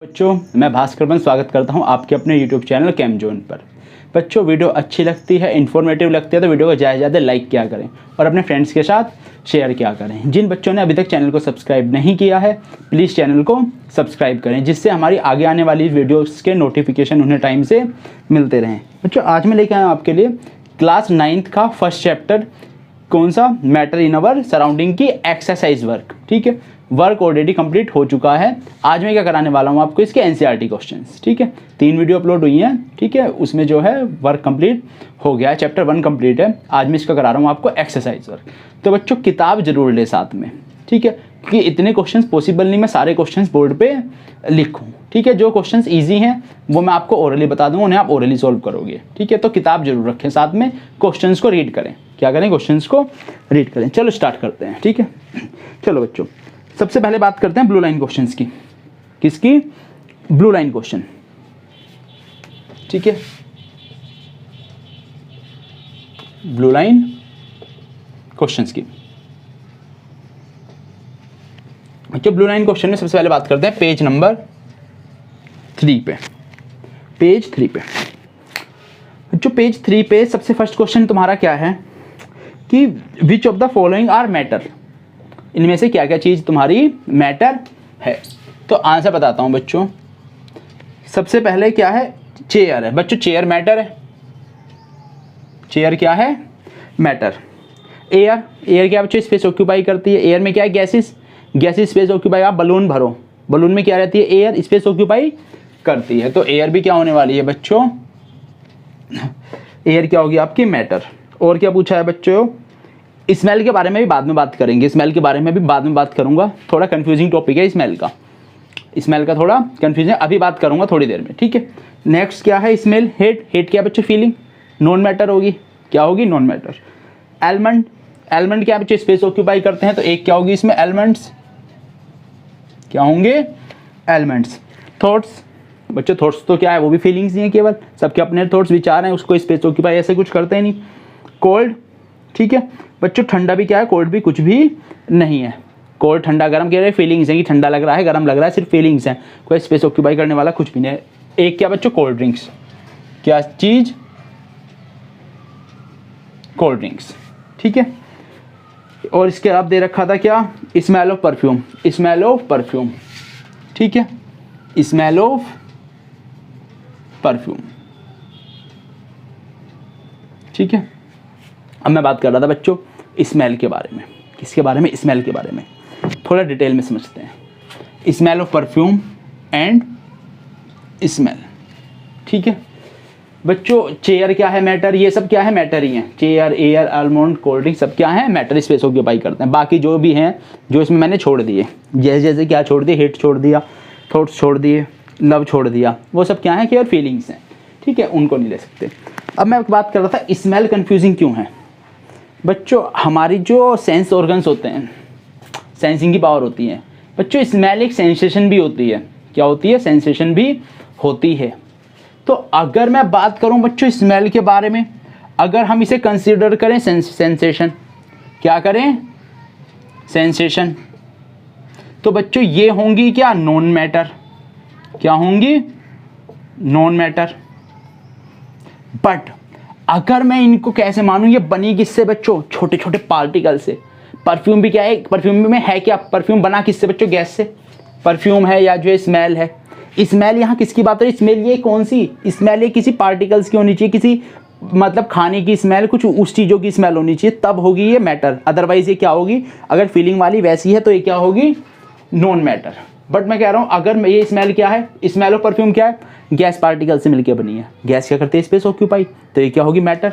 बच्चों, मैं भास्कर स्वागत करता हूं आपके अपने YouTube चैनल कैम जोन पर। बच्चों, वीडियो अच्छी लगती है, इन्फॉर्मेटिव लगती है तो वीडियो को ज़्यादा से ज़्यादा लाइक किया करें और अपने फ्रेंड्स के साथ शेयर किया करें। जिन बच्चों ने अभी तक चैनल को सब्सक्राइब नहीं किया है, प्लीज़ चैनल को सब्सक्राइब करें, जिससे हमारी आगे आने वाली वीडियोज़ के नोटिफिकेशन उन्हें टाइम से मिलते रहें। बच्चों, आज मैं लेके आया हूँ आपके लिए क्लास 9th का फर्स्ट चैप्टर, कौन सा, मैटर इन अवर सराउंडिंग की एक्सरसाइज वर्क। ठीक है, वर्क ऑलरेडी कंप्लीट हो चुका है। आज मैं क्या कराने वाला हूँ आपको, इसके एनसीईआरटी क्वेश्चंस। ठीक है, 3 वीडियो अपलोड हुई हैं। ठीक है, उसमें जो है वर्क कंप्लीट हो गया है, चैप्टर 1 कंप्लीट है। आज मैं इसका करा रहा हूँ आपको एक्सरसाइज वर्क। तो बच्चों, किताब जरूर ले साथ में। ठीक है, क्योंकि इतने क्वेश्चंस पॉसिबल नहीं मैं सारे क्वेश्चंस बोर्ड पे लिखूँ। ठीक है, जो क्वेश्चंस ईजी हैं वो मैं आपको ओरली बता दूँगा, उन्हें आप ओरली सॉल्व करोगे। ठीक है, तो किताब जरूर रखें साथ में, क्वेश्चंस को रीड करें। क्या करें, क्वेश्चंस को रीड करें। चलो स्टार्ट करते हैं। ठीक है, चलो बच्चों, सबसे पहले बात करते हैं ब्लू लाइन क्वेश्चंस की। किसकी? Blue line question. ठीक है, ब्लू लाइन क्वेश्चंस की। बच्चों, ब्लू लाइन क्वेश्चन में सबसे पहले बात करते हैं पेज नंबर 3 पे। पेज 3 पे बच्चों, पेज 3 पे सबसे फर्स्ट क्वेश्चन तुम्हारा क्या है कि which of the following are matter. इनमें से क्या क्या चीज़ तुम्हारी मैटर है। तो आंसर बताता हूं बच्चों। सबसे पहले क्या है, चेयर है। बच्चों, चेयर मैटर है। चेयर क्या है, मैटर। एयर, एयर क्या बच्चों, स्पेस ऑक्यूपाई करती है। एयर में क्या है, गैसेस, गैसेस स्पेस ऑक्यूपाई। आप बलून भरो, बलून में क्या रहती है, एयर स्पेस ऑक्यूपाई करती है। तो एयर भी क्या होने वाली है बच्चों, एयर क्या होगी आपकी, मैटर। और क्या पूछा है बच्चों, स्मेल के बारे में भी बाद में बात करेंगे। स्मेल के बारे में भी बाद में बात करूंगा, थोड़ा कंफ्यूजिंग टॉपिक है स्मेल का। स्मेल का थोड़ा कंफ्यूजन, अभी बात करूंगा थोड़ी देर में। ठीक है, नेक्स्ट क्या है, स्मेल। हेड, हेड क्या बच्चों, फीलिंग, नॉन मैटर होगी। क्या होगी, नॉन मैटर। एलिमेंट, एलिमेंट क्या बच्चों, स्पेस ऑक्यूपाई करते हैं। तो एक क्या होगी इसमें, एलिमेंट्स। क्या होंगे, एलिमेंट्स। थॉट्स, बच्चों थॉट्स तो क्या है, वो भी फीलिंग्स ही हैं केवल, सबके अपने थॉट्स, विचार हैं, उसको स्पेस ऑक्यूपाई ऐसे कुछ करते हैं नहीं। कोल्ड, ठीक है बच्चों, ठंडा भी क्या है, कोल्ड भी कुछ भी नहीं है। कोल्ड, ठंडा, गर्म कह रहे हैं, फीलिंग्स हैं कि ठंडा लग रहा है, गर्म लग रहा है, सिर्फ फीलिंग्स हैं, कोई स्पेस ऑक्यूपाई करने वाला कुछ भी नहीं है। एक क्या बच्चों, कोल्ड ड्रिंक्स। क्या चीज, कोल्ड ड्रिंक्स। ठीक है, और इसके आप दे रखा था क्या, smell of perfume. Smell of perfume, ठीक है, स्मेल ऑफ परफ्यूम। ठीक है, अब मैं बात कर रहा था बच्चों स्मेल के बारे में। किसके बारे में, स्मेल के बारे में। थोड़ा डिटेल में समझते हैं। Smell of perfume and smell. ठीक है बच्चों, चेयर क्या है, मैटर। ये सब क्या है, मैटर ही हैं। Chair, air, almond, cold drink, सब क्या है, मैटर, स्पेस ऑक्यूपाई करते हैं। बाकी जो भी हैं, जो इसमें मैंने छोड़ दिए, जैसे जैसे क्या छोड़ दिए, हिट छोड़ दिया, थॉट्स छोड़ दिए, लव छोड़ दिया, वो सब क्या है, केवल फीलिंग्स हैं। ठीक है, उनको नहीं ले सकते। अब मैं बात कर रहा था स्मेल कंफ्यूजिंग क्यों है। बच्चों, हमारी जो सेंस ऑर्गन्स होते हैं, सेंसिंग की पावर होती है बच्चों, स्मेल एक सेंसेशन भी होती है। क्या होती है, सेंसेशन भी होती है। तो अगर मैं बात करूं बच्चों स्मेल के बारे में, अगर हम इसे कंसीडर करें सेंसेशन, क्या करें, सेंसेशन, तो बच्चों ये होंगी क्या, नॉन मैटर। क्या होंगी, नॉन मैटर। बट अगर मैं इनको कैसे मानूं, ये बनी किससे बच्चों, छोटे छोटे पार्टिकल से। परफ्यूम भी क्या है, परफ्यूम में है क्या, परफ्यूम बना किससे बच्चों, गैस से। परफ्यूम है या जो स्मेल है, स्मेल यहाँ किसकी बात है, स्मेल ये कौन सी स्मेल है, किसी पार्टिकल्स की होनी चाहिए, किसी मतलब खाने की स्मेल, कुछ उस चीज़ों की स्मेल होनी चाहिए, तब होगी ये मैटर। अदरवाइज ये क्या होगी, अगर फीलिंग वाली वैसी है तो ये क्या होगी, नॉन मैटर। बट मैं कह रहा हूँ अगर ये स्मेल क्या है, स्मेल ऑफ परफ्यूम क्या है, गैस पार्टिकल से मिलकर बनी है। गैस क्या करती है, स्पेस ऑक्यूपाई, तो ये क्या होगी, मैटर।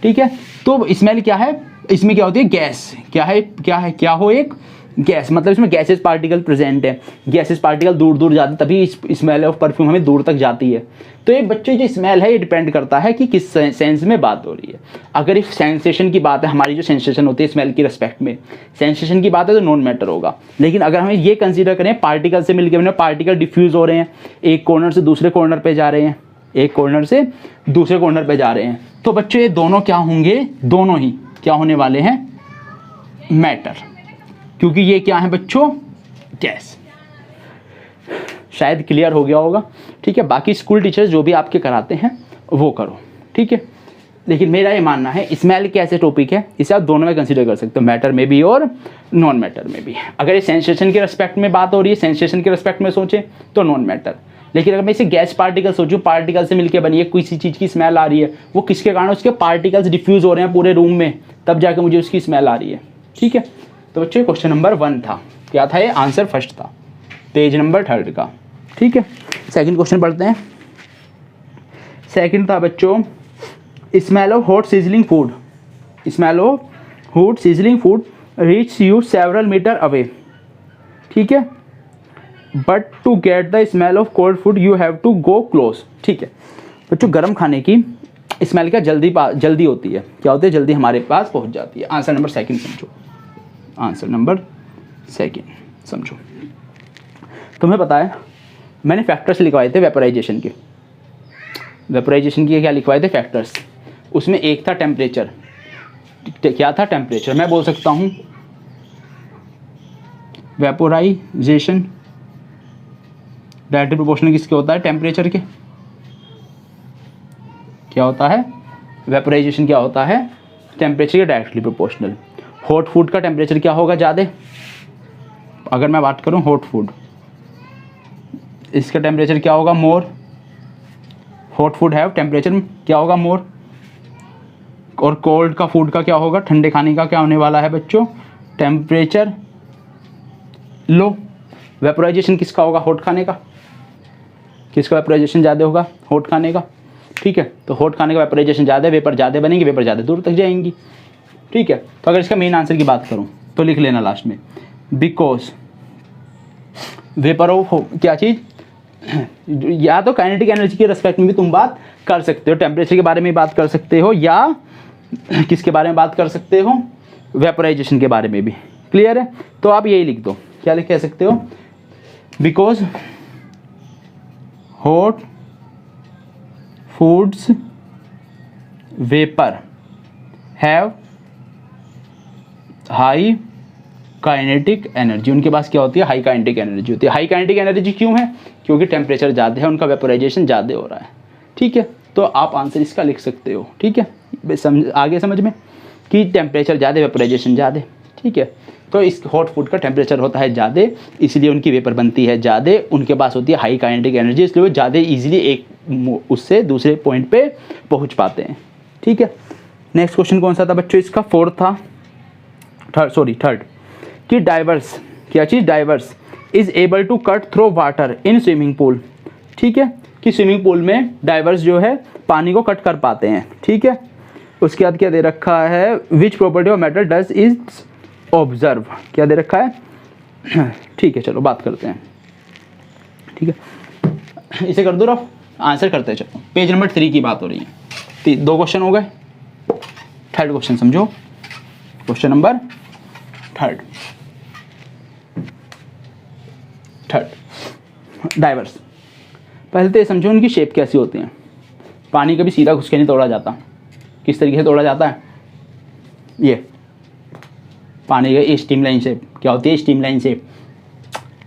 ठीक है, तो स्मेल क्या है, इसमें क्या होती है, गैस। क्या है, क्या है, क्या हो, एक गैस, मतलब इसमें गैसेस पार्टिकल प्रेजेंट है। गैसेस पार्टिकल दूर दूर जाते, तभी स्मेल ऑफ परफ्यूम हमें दूर तक जाती है। तो ये बच्चे जो स्मेल है, ये डिपेंड करता है कि किस सेंस में बात हो रही है। अगर इस सेंसेशन की बात है, हमारी जो सेंसेशन होती है स्मेल की रिस्पेक्ट में, सेंसेशन की बात है, तो नॉन मैटर होगा। लेकिन अगर हमें ये कंसीडर करें पार्टिकल से मिलकर, पार्टिकल डिफ्यूज हो रहे हैं, एक कॉर्नर से दूसरे कॉर्नर पे जा रहे हैं, एक कॉर्नर से दूसरे कॉर्नर पे जा रहे हैं, तो बच्चों ये दोनों क्या होंगे, दोनों ही क्या होने वाले हैं, मैटर। क्योंकि ये क्या है बच्चों, गैस। शायद क्लियर हो गया होगा, ठीक है। बाकी स्कूल टीचर्स जो भी आपके कराते हैं वो करो, ठीक है। लेकिन मेरा ये मानना है स्मेल के ऐसे टॉपिक है, इसे आप दोनों में कंसीडर कर सकते हो, मैटर में भी और नॉन मैटर में भी। अगर ये सेंसेशन के रेस्पेक्ट में बात हो रही है, सेंसेशन के रेस्पेक्ट में सोचें तो नॉन मैटर। लेकिन अगर मैं इसे गैस पार्टिकल सोचूं, पार्टिकल से मिलकर बनी है, किसी चीज़ की स्मेल आ रही है, वो किसके कारण, उसके पार्टिकल्स डिफ्यूज़ हो रहे हैं पूरे रूम में, तब जाकर मुझे उसकी स्मेल आ रही है, ठीक है। तो बच्चों क्वेश्चन नंबर 1 था, क्या था ये, आंसर फर्स्ट था, पेज नंबर 3 का, ठीक है। सेकंड क्वेश्चन पढ़ते हैं। सेकंड था बच्चों, smell of hot sizzling food, smell of hot sizzling food reach you several metres away, ठीक है, but to get the smell of cold food you have to go close, ठीक है। बच्चों गर्म खाने की स्मेल क्या जल्दी होती है, क्या होती है, जल्दी हमारे पास पहुंच जाती है। आंसर नंबर 2 समझो, आंसर नंबर 2 समझो। तुम्हें पता है मैंने फैक्टर्स लिखवाए थे वेपोराइजेशन के, वेपोराइजेशन के क्या लिखवाए थे फैक्टर्स, उसमें एक था टेम्परेचर, क्या था टेम्परेचर। मैं बोल सकता हूँ वेपोराइजेशन डायरेक्टली प्रोपोर्शनल किसके होता है, टेम्परेचर के, क्या होता है, वेपोराइजेशन क्या होता है, टेम्परेचर के डायरेक्टली प्रोपोर्शनल। हॉट फूड का टेम्परेचर क्या होगा ज़्यादा, अगर मैं बात करूँ हॉट फूड, इसका टेम्परेचर क्या होगा, मोर, हॉट फूड है टेम्परेचर क्या होगा, मोर। और कोल्ड का फूड का क्या होगा, ठंडे खाने का क्या होने वाला है बच्चों, टेम्परेचर लो। वेपोराइजेशन किसका होगा, हॉट खाने का, किसका वेपोराइजेशन ज़्यादा होगा, हॉट खाने का, ठीक है। तो हॉट खाने का वेपोराइजेशन ज़्यादा है, वेपर ज़्यादा बनेंगे, वेपर ज़्यादा दूर तक जाएंगी, ठीक है। तो अगर इसका मेन आंसर की बात करूँ तो लिख लेना लास्ट में, बिकॉज वेपर ऑफ क्या चीज़, या तो काइनेटिक एनर्जी के रेस्पेक्ट में भी तुम बात कर सकते हो, टेम्परेचर के बारे में बात कर सकते हो, या किसके बारे में बात कर सकते हो, वेपोराइजेशन के बारे में भी, क्लियर है। तो आप यही लिख दो, क्या लिख कह सकते हो, because hot foods vapour have high kinetic energy, उनके पास क्या होती है, हाई काइनेटिक एनर्जी होती है। हाई काइनेटिक एनर्जी क्यों है, क्योंकि टेम्परेचर ज़्यादा है, उनका वेपोराइजेशन ज़्यादा हो रहा है, ठीक है। तो आप आंसर इसका लिख सकते हो, ठीक है। आगे समझ में कि टेम्परेचर ज़्यादा, वेपोराइजेशन ज़्यादा, ठीक है। तो इस हॉट फूड का टेम्परेचर होता है ज़्यादा, इसलिए उनकी वेपर बनती है ज़्यादा, उनके पास होती है हाई काइनेटिक एनर्जी, इसलिए वो ज़्यादा ईजिली एक उससे दूसरे पॉइंट पे पहुंच पाते हैं, ठीक है। नेक्स्ट क्वेश्चन कौन सा था बच्चों, इसका फोर्थ था, थर्ड, कि डाइवर्स क्या चीज़, divers is able to cut through water in swimming pool, ठीक है, कि स्विमिंग पूल में डाइवर्स जो है पानी को कट कर पाते हैं, ठीक है। उसके बाद क्या दे रखा है, which property of matter does is observe, क्या दे रखा है, ठीक है। चलो बात करते हैं, ठीक है, इसे कर दो रफ, आंसर करते हैं। चलो पेज नंबर 3 की बात हो रही है, 2 क्वेश्चन हो गए, थर्ड क्वेश्चन समझो, क्वेश्चन नंबर थर्ड, डाइवर्स। पहले तो ये समझो उनकी शेप कैसी होती है, पानी कभी सीधा घुस के नहीं तोड़ा जाता, किस तरीके से तोड़ा जाता है, ये पानी का स्ट्रीमलाइन शेप, क्या होती है स्ट्रीमलाइन शेप,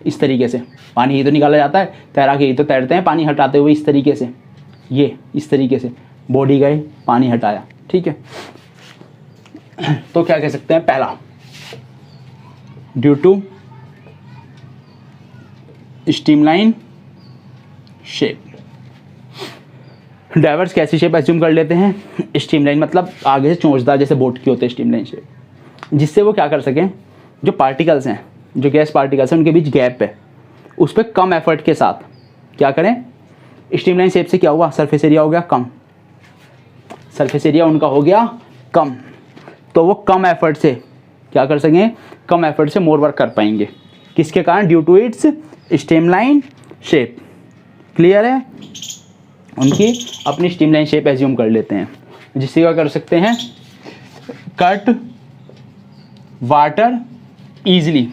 इस तरीके से पानी ही तो निकाला जाता है, तैराक ही तो तैरते हैं पानी हटाते हुए, इस तरीके से, ये इस तरीके से बॉडी गए पानी हटाया, ठीक है। तो क्या कह सकते हैं, पहला due to streamline shape, divers कैसी शेप एज्यूम कर लेते हैं, स्ट्रीमलाइन मतलब आगे से चोंचदार जैसे बोट की होते हैं स्ट्रीमलाइन शेप, जिससे वो क्या कर सकें, जो पार्टिकल्स हैं, जो गैस पार्टिकल्स हैं, उनके बीच गैप है, उस पर कम एफर्ट के साथ क्या करें, स्ट्रीमलाइन शेप से क्या हुआ, सरफेस एरिया हो गया कम, सरफेस एरिया उनका हो गया कम, तो वो कम एफर्ट से क्या कर सकें, कम एफर्ट से मोर वर्क कर पाएंगे, किसके कारण, due to its streamline shape, clear है। उनकी अपनी स्ट्रीमलाइन शेप एज्यूम कर लेते हैं, जिससे क्या कर सकते हैं, cut water easily,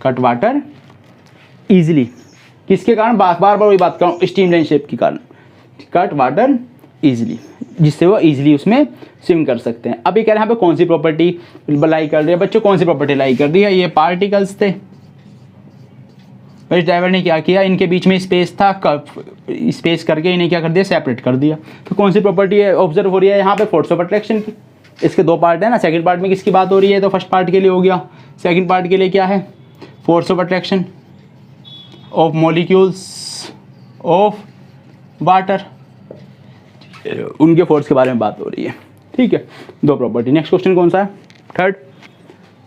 cut water easily, किसके कारण, बार बार वही बात कर रहा हूँ, स्ट्रीमलाइन शेप के कारण, कट वाटर ईजिली, जिससे वो ईजिली उसमें स्विम कर सकते हैं। अब ये कह रहे हैं यहाँ पे कौन सी प्रॉपर्टी लाई कर रही है बच्चों, कौन सी प्रॉपर्टी लाई कर रही है, ये पार्टिकल्स थे, बस ड्राइवर ने क्या किया, इनके बीच में स्पेस था, स्पेस करके इन्हें क्या कर दिया, सेपरेट कर दिया। तो कौन सी प्रॉपर्टी है ऑब्जर्व हो रही है यहाँ पे, फोर्स ऑफ अट्रैक्शन की। इसके दो पार्ट है ना, सेकंड पार्ट में किसकी बात हो रही है, तो फर्स्ट पार्ट के लिए हो गया, सेकंड पार्ट के लिए क्या है, force of attraction of molecules of water, उनके फोर्स के बारे में बात हो रही है। ठीक है, दो प्रॉपर्टी। नेक्स्ट क्वेश्चन कौन सा है, थर्ड।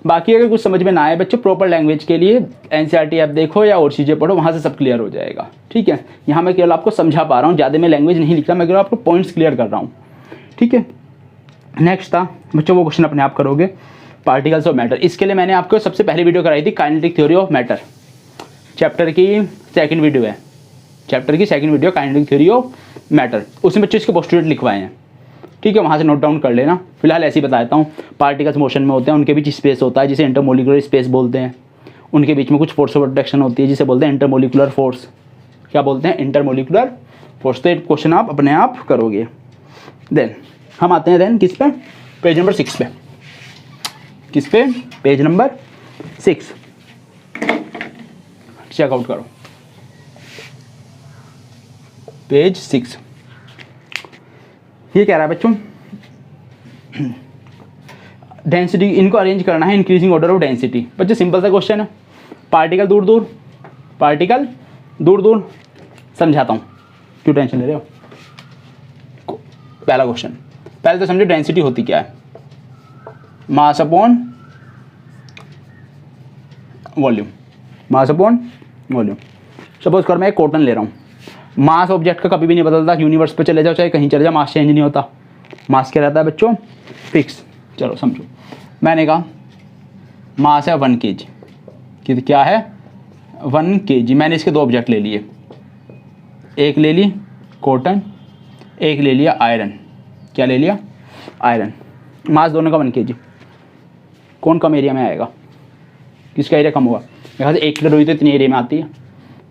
बाकी अगर कुछ समझ में ना आए बच्चों, प्रॉपर लैंग्वेज के लिए एनसीईआरटी ऐप देखो या और चीज़ें पढ़ो, वहाँ से सब क्लियर हो जाएगा। ठीक है, यहाँ मैं केवल आपको समझा पा रहा हूँ, ज़्यादा मैं लैंग्वेज नहीं लिख रहा, मैं केवल आपको पॉइंट्स क्लियर कर रहा हूँ। ठीक है, नेक्स्ट था बच्चों, वो क्वेश्चन अपने आप करोगे, पार्टिकल्स ऑफ मैटर। इसके लिए मैंने आपको सबसे पहली वीडियो कराई थी, kinetic theory of matter, chapter की सेकंड वीडियो है, चैप्टर की second video kinetic theory of matter. उसमें बच्चों इसके पोस्टुलेट लिखवाए हैं। ठीक है, वहाँ से नोट डाउन कर लेना। फिलहाल ऐसे ही बताता हूँ, पार्टिकल्स मोशन में होते हैं, उनके बीच स्पेस होता है जिसे इंटरमोलिकुलर स्पेस बोलते हैं। उनके बीच में कुछ फोर्स ऑफ अट्रैक्शन होती है जिसे बोलते हैं इंटरमोलिकुलर फोर्स। क्या बोलते हैं, इंटरमोलिकुलर फोर्स। तो एक क्वेश्चन आप अपने आप करोगे। देन हम आते हैं देन किस पे, पेज नंबर 6 पे। किस पे, पेज नंबर 6, चेकआउट करो पेज 6। ये कह रहा है बच्चों, डेंसिटी इनको अरेंज करना है इंक्रीजिंग ऑर्डर ऑफ डेंसिटी। बच्चे सिंपल सा क्वेश्चन है, पार्टिकल दूर दूर, पार्टिकल दूर दूर। समझाता हूँ, क्यों टेंशन ले रहे हो। पहला क्वेश्चन, पहले तो समझो डेंसिटी होती क्या है, mass upon volume, mass upon volume. Suppose कर मैं एक कॉटन ले रहा हूँ, मास ऑब्जेक्ट का कभी भी नहीं बदलता, यूनिवर्स पे चले जाओ चाहे कहीं चले जाओ, मास चेंज नहीं होता। मास क्या रहता है बच्चों, फिक्स। चलो समझो, मैंने कहा मास है 1 kg, कि क्या है 1 kg। मैंने इसके दो ऑब्जेक्ट ले लिए, एक ले ली कॉटन, एक ले लिया आयरन। क्या ले लिया, आयरन। मास दोनों का 1 kg। कौन कम एरिया में आएगा, किसका एरिया कम होगा। यहाँ से 1 किलो रुई तो इतनी एरिया में आती है,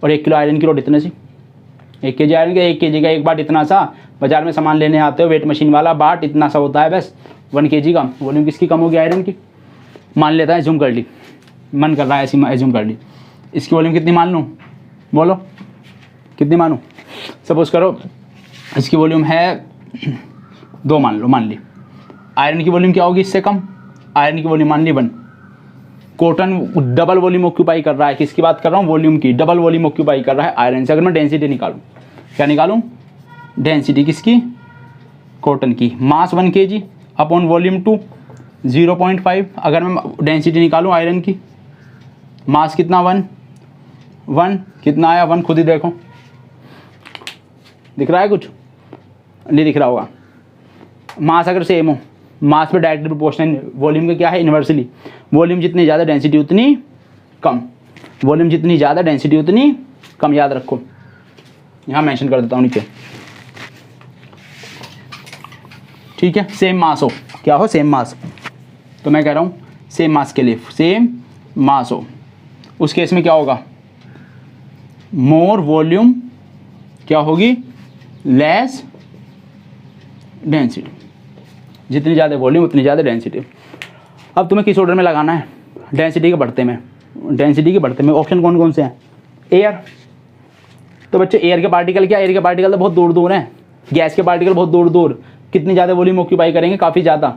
और 1 किलो आयरन की रोड इतने सी। 1 kg आयरन का 1 kg का एक बाट इतना सा, बाजार में सामान लेने आते हो वेट मशीन वाला बाट इतना सा होता है बस। 1 kg का वॉल्यूम किसकी कम होगी, आयरन की। मान लेता है, एज्यूम कर ली, मन कर रहा है ऐसी एज्यूम कर ली। इसकी वॉल्यूम कितनी मान लूँ, बोलो कितनी मानूँ। सपोज करो इसकी वॉल्यूम है 2 मान लो, मान ली। आयरन की वॉल्यूम क्या होगी इससे कम, आयरन की वॉल्यूम मान ली 1। कॉटन डबल वॉल्यूम ऑक्यूपाई कर रहा है, किसकी बात कर रहा हूँ, वॉल्यूम की। डबल वॉल्यूम ऑक्यूपाई कर रहा है आयरन से। अगर मैं डेंसिटी निकालूँ, क्या निकालूँ, डेंसिटी किसकी, कॉटन की। मास 1 kg अपॉन वॉल्यूम 2 0.5। अगर मैं डेंसिटी निकालूँ आयरन की, मास कितना 1 कितना आया 1, खुद ही देखो, दिख रहा है कुछ, नहीं दिख रहा होगा। मास अगर सेम हो, मास पे डायरेक्टली प्रोपोर्शनल, वॉल्यूम का क्या है, इन्वर्सली। वॉल्यूम जितनी ज़्यादा डेंसिटी उतनी कम, वॉल्यूम जितनी ज़्यादा डेंसिटी उतनी कम, याद रखो। यहाँ मेंशन कर देता हूँ नीचे। ठीक है, सेम मास हो, क्या हो, सेम मास। तो मैं कह रहा हूँ सेम मास के लिए, सेम मास हो, उस केस में क्या होगा, मोर वॉल्यूम क्या होगी, लेस डेंसिटी। जितनी ज़्यादा वॉल्यूम उतनी ज़्यादा डेंसिटी। अब तुम्हें किस ऑर्डर में लगाना है, डेंसिटी के बढ़ते में। डेंसिटी के बढ़ते में ऑप्शन कौन कौन से हैं, एयर। तो बच्चे एयर के पार्टिकल क्या, एयर के पार्टिकल तो बहुत दूर दूर हैं, गैस के पार्टिकल बहुत दूर दूर। कितनी ज़्यादा वॉल्यूम ऑक्यूपाई करेंगे, काफ़ी ज़्यादा।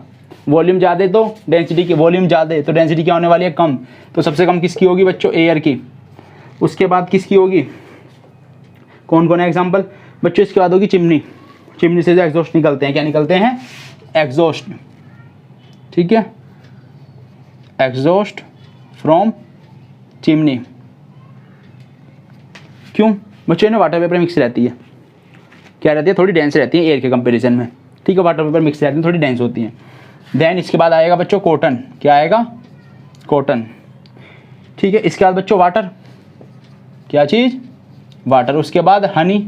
वॉल्यूम ज़्यादा तो डेंसिटी की, वॉल्यूम ज़्यादा तो डेंसिटी क्या होने वाली है, कम। तो सबसे कम किसकी होगी बच्चों, एयर की। उसके बाद किसकी होगी, कौन कौन है एग्जाम्पल बच्चों, इसके बाद होगी चिमनी। चिमनी से जो एग्जॉस्ट निकलते हैं, क्या निकलते हैं, एग्जॉस्ट। ठीक है, एग्जॉस्ट फ्रॉम चिमनी। क्यों बच्चों, ने वाटर वेपर मिक्स रहती है, क्या रहती है, थोड़ी डेंस रहती है एयर के कंपैरिजन में। ठीक है, वाटर वेपर मिक्स रहती है, थोड़ी डेंस होती है। देन इसके बाद आएगा बच्चों कॉटन, क्या आएगा, कॉटन। ठीक है, इसके बाद बच्चों वाटर, क्या चीज़, वाटर। उसके बाद हनी,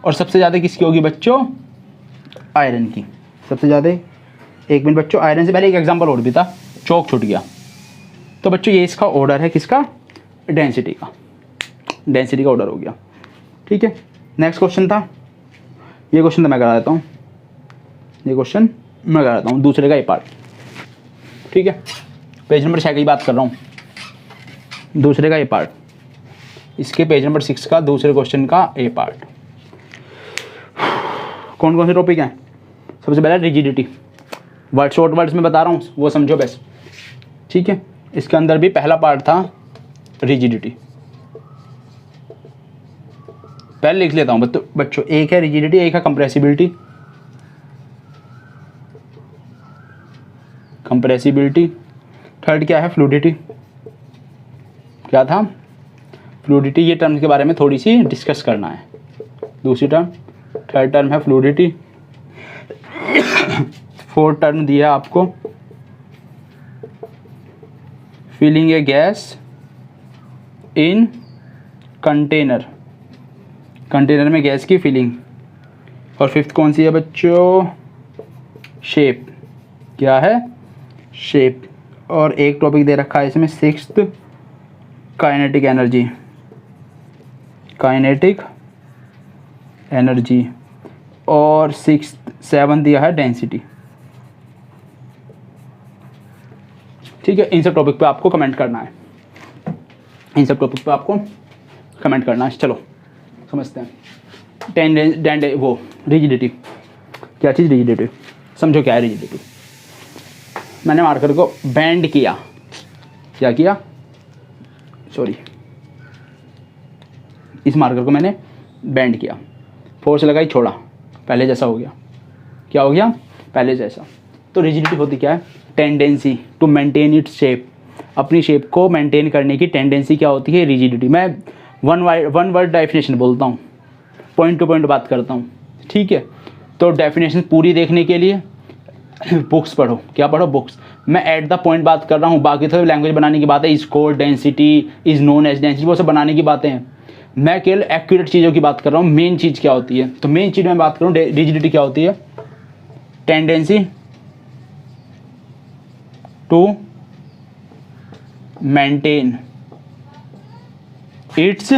और सबसे ज़्यादा किसकी होगी बच्चों, आयरन की सबसे ज़्यादा। 1 मिनट बच्चों, आयरन से पहले एक एग्जांपल और भी था, चौक छूट गया। तो बच्चों ये इसका ऑर्डर है, किसका, डेंसिटी का। डेंसिटी का ऑर्डर हो गया। ठीक है, नेक्स्ट क्वेश्चन था, ये क्वेश्चन तो मैं करा देता हूँ, ये क्वेश्चन मैं करा देता हूँ, दूसरे का ये पार्ट। ठीक है, पेज नंबर 6 की बात कर रहा हूँ, दूसरे का ये पार्ट। इसके पेज नंबर 6 का दूसरे क्वेश्चन का ए पार्ट। कौन कौन से टॉपिक हैं? सबसे पहला रिजिडिटी, वर्ड शॉर्ट वर्ड्स में बता रहा हूँ वो समझो बस, ठीक है। इसके अंदर भी पहला पार्ट था रिजिडिटी, पहले लिख लेता हूँ बच्चों। एक है रिजिडिटी, एक है कंप्रेसिबिलिटी। कंप्रेसिबिलिटी। थर्ड क्या है? फ्लूडिटी। क्या था? फ्लूडिटी। ये टर्म के बारे में थोड़ी सी डिस्कस करना है। दूसरी टर्म, थर्ड टर्म है फ्लूडिटी। फोर्थ टर्म दिया आपको filling a gas in container, container में गैस की फिलिंग। और फिफ्थ कौन सी है बच्चों? शेप। क्या है? शेप। और एक टॉपिक दे रखा है इसमें sixth, kinetic energy. Kinetic energy. और सेवन दिया है डेंसिटी। ठीक है, इन सब टॉपिक पे आपको कमेंट करना है, इन सब टॉपिक पे आपको कमेंट करना है। चलो समझते हैं। वो रिजिडिटी, क्या चीज़ रिजिडिटी? समझो क्या है रिजिडिटी। मैंने मार्कर को बेंड किया, क्या किया? सॉरी, इस मार्कर को मैंने बेंड किया, फोर्स लगाई, छोड़ा, पहले जैसा हो गया। क्या हो गया? पहले जैसा। तो रिजिडिटी होती क्या है? Tendency to maintain its shape, अपनी शेप को मेंटेन करने की टेंडेंसी क्या होती है? रिजिडिटी। मैं वन वर्ड डेफिनेशन बोलता हूँ, पॉइंट टू पॉइंट बात करता हूँ, ठीक है। तो डेफिनेशन पूरी देखने के लिए बुक्स पढ़ो। क्या पढ़ो? बुक्स। मैं एट द पॉइंट बात कर रहा हूँ, बाकी तो लैंग्वेज बनाने की बात है, is called density, is known as density, वो सब बनाने की बातें हैं। मैं केवल एक्यूरेट चीज़ों की बात कर रहा हूँ, मेन चीज़ क्या होती है। तो मेन चीज़ मैं बात करूँ, रिजिडिटी क्या होती है? Tendency to maintain its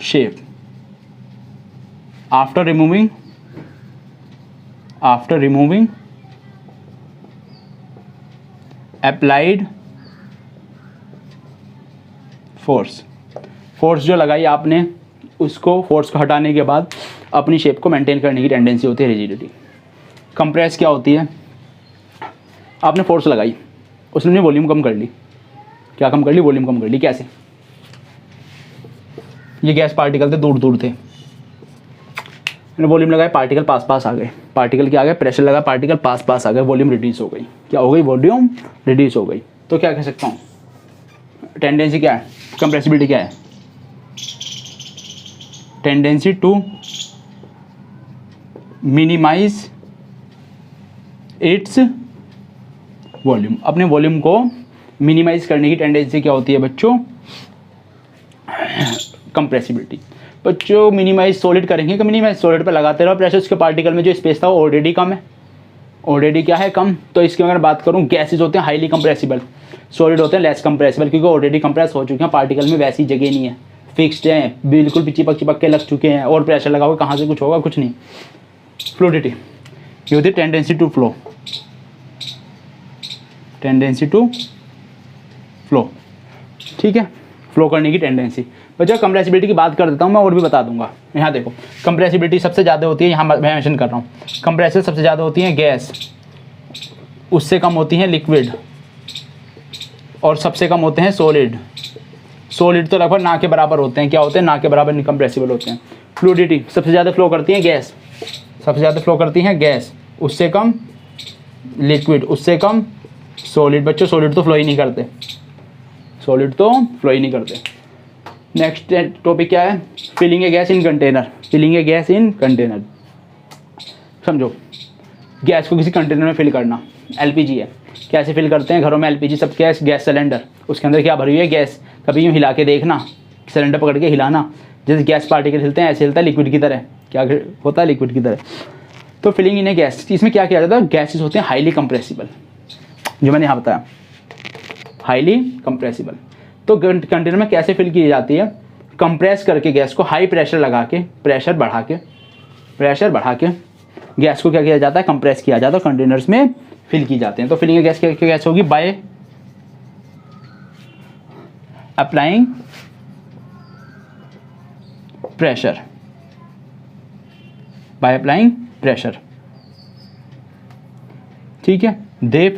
shape after removing applied force. Force जो लगाई आपने, उसको फोर्स को हटाने के बाद अपनी शेप को मेंटेन करने की टेंडेंसी होती है रिजिडिटी। कंप्रेस क्या होती है? आपने फोर्स लगाई, उसने वॉल्यूम कम कर ली। क्या कम कर ली? वॉल्यूम कम कर ली। कैसे? ये गैस पार्टिकल थे, दूर दूर थे, वॉल्यूम लगाए, पार्टिकल पास पास आ गए। पार्टिकल क्या आ गए? प्रेशर लगा, पार्टिकल पास पास आ गए, वॉल्यूम रिड्यूस हो गई। क्या हो गई? वॉल्यूम रिड्यूस हो गई। तो क्या कह सकता हूँ? टेंडेंसी क्या है? कंप्रेसिबिलिटी क्या है? Tendency to minimise its volume, अपने वॉल्यूम को मिनिमाइज करने की टेंडेंसी क्या होती है बच्चों? कंप्रेसिबिलिटी। बच्चों मिनिमाइज सॉलिड करेंगे कि मिनिमाइज सॉलिड पर लगाते रहो प्रेशर, उसके पार्टिकल में जो स्पेस था वो ऑलरेडी कम है, ऑलरेडी क्या है? कम। तो इसकी अगर बात करूँ, गैसेज होते हैं हाईली कंप्रेसिबल, सॉलिड होते हैं लेस कंप्रेसिबल, क्योंकि ऑलरेडी कंप्रेस हो चुके हैं, पार्टिकल में वैसी जगह नहीं है, फिक्स्ड हैं, बिल्कुल चिपक के लग चुके हैं, और प्रेशर लगाओगे कहाँ से कुछ होगा? कुछ नहीं। फ्लूडिटी ये होती है tendency to flow, tendency to flow, ठीक है, फ्लो करने की टेंडेंसी। बच्चों कंप्रेसिबिलिटी की बात कर देता हूँ मैं, और भी बता दूंगा। यहाँ देखो, कंप्रेसिबिलिटी सबसे ज़्यादा होती है, यहाँ मैं मेंशन कर रहा हूँ, कंप्रेसर सबसे ज़्यादा होती है गैस, उससे कम होती हैं लिक्विड, और सबसे कम होते हैं सॉलिड। सॉलिड तो लगभग ना के बराबर होते हैं। क्या होते हैं? ना के बराबर कंप्रेसिबल होते हैं। फ्लूडिटी सबसे ज़्यादा फ्लो करती है गैस, सबसे ज़्यादा फ्लो करती हैं गैस, उससे कम लिक्विड, उससे कम सॉलिड। बच्चों सॉलिड तो फ्लो ही नहीं करते, सॉलिड तो फ्लो ही नहीं करते। नेक्स्ट टॉपिक क्या है? Filling a gas in container, filling a gas in container. समझो, गैस को किसी कंटेनर में फिल करना। एलपीजी है, कैसे फिल करते हैं? घरों में एलपीजी सब गैस सिलेंडर, उसके अंदर क्या भरी हुई है? गैस। कभी यूँ हिला के देखना, सिलेंडर पकड़ के हिलाना, जैसे गैस पार्टिकल हिलते हैं ऐसे हिलता है लिक्विड की तरह। क्या होता है? लिक्विड की तरह। तो फिलिंग इन ए गैस, इसमें क्या किया जाता है? गैसेस होते हैं हाईली कंप्रेसिबल, जो मैंने यहाँ बताया, हाईली कंप्रेसिबल। तो कंटेनर में कैसे फिल की जाती है? कंप्रेस करके गैस को हाई प्रेशर लगा के, प्रेशर बढ़ा के गैस को क्या किया जाता है? कंप्रेस किया जाता है, कंटेनर्स में फिल की जाते हैं। तो फिलिंग गैस कैसे होगी? By applying pressure, by applying pressure. ठीक है, they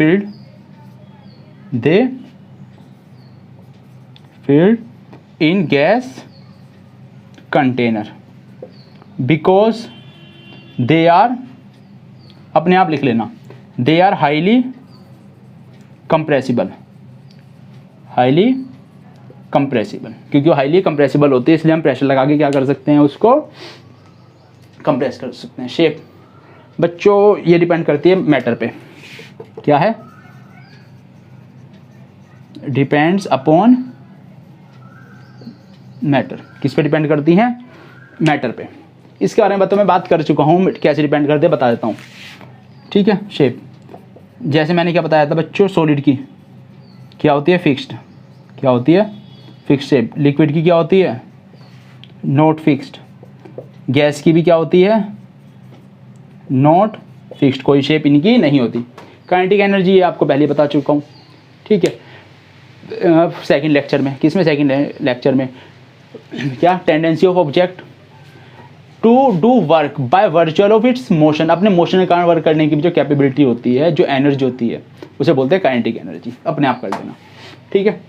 filled in gas container because they are, अपने आप लिख लेना, they are highly compressible, क्योंकि वो हाईली कंप्रेसिबल होती है इसलिए हम प्रेशर लगा के क्या कर सकते हैं, उसको कंप्रेस कर सकते हैं. शेप बच्चों ये डिपेंड करती है मैटर पे. क्या है? Depends upon matter. किस पे डिपेंड करती हैं? मैटर पे. इसके बारे में तो मैं बात कर चुका हूँ, कैसे डिपेंड करते हैं बता देता हूँ. ठीक है. शेप जैसे मैंने क्या बताया था बच्चों, सॉलिड की क्या होती है? फिक्स्ड. क्या होती है? Fixed shape. लिक्विड की क्या होती है? Not fixed. गैस की भी क्या होती है? Not fixed. कोई शेप इनकी नहीं होती. काइनेटिक एनर्जी ये आपको पहले बता चुका हूँ. ठीक है. सेकंड लेक्चर में. किसमें? सेकंड लेक्चर में. क्या? Tendency of object to do work by virtual of its motion. अपने मोशन के कारण वर्क करने की भी जो कैपेबिलिटी होती है, जो एनर्जी होती है, उसे बोलते हैं काइनेटिक एनर्जी. अपने आप कर देना. ठीक है.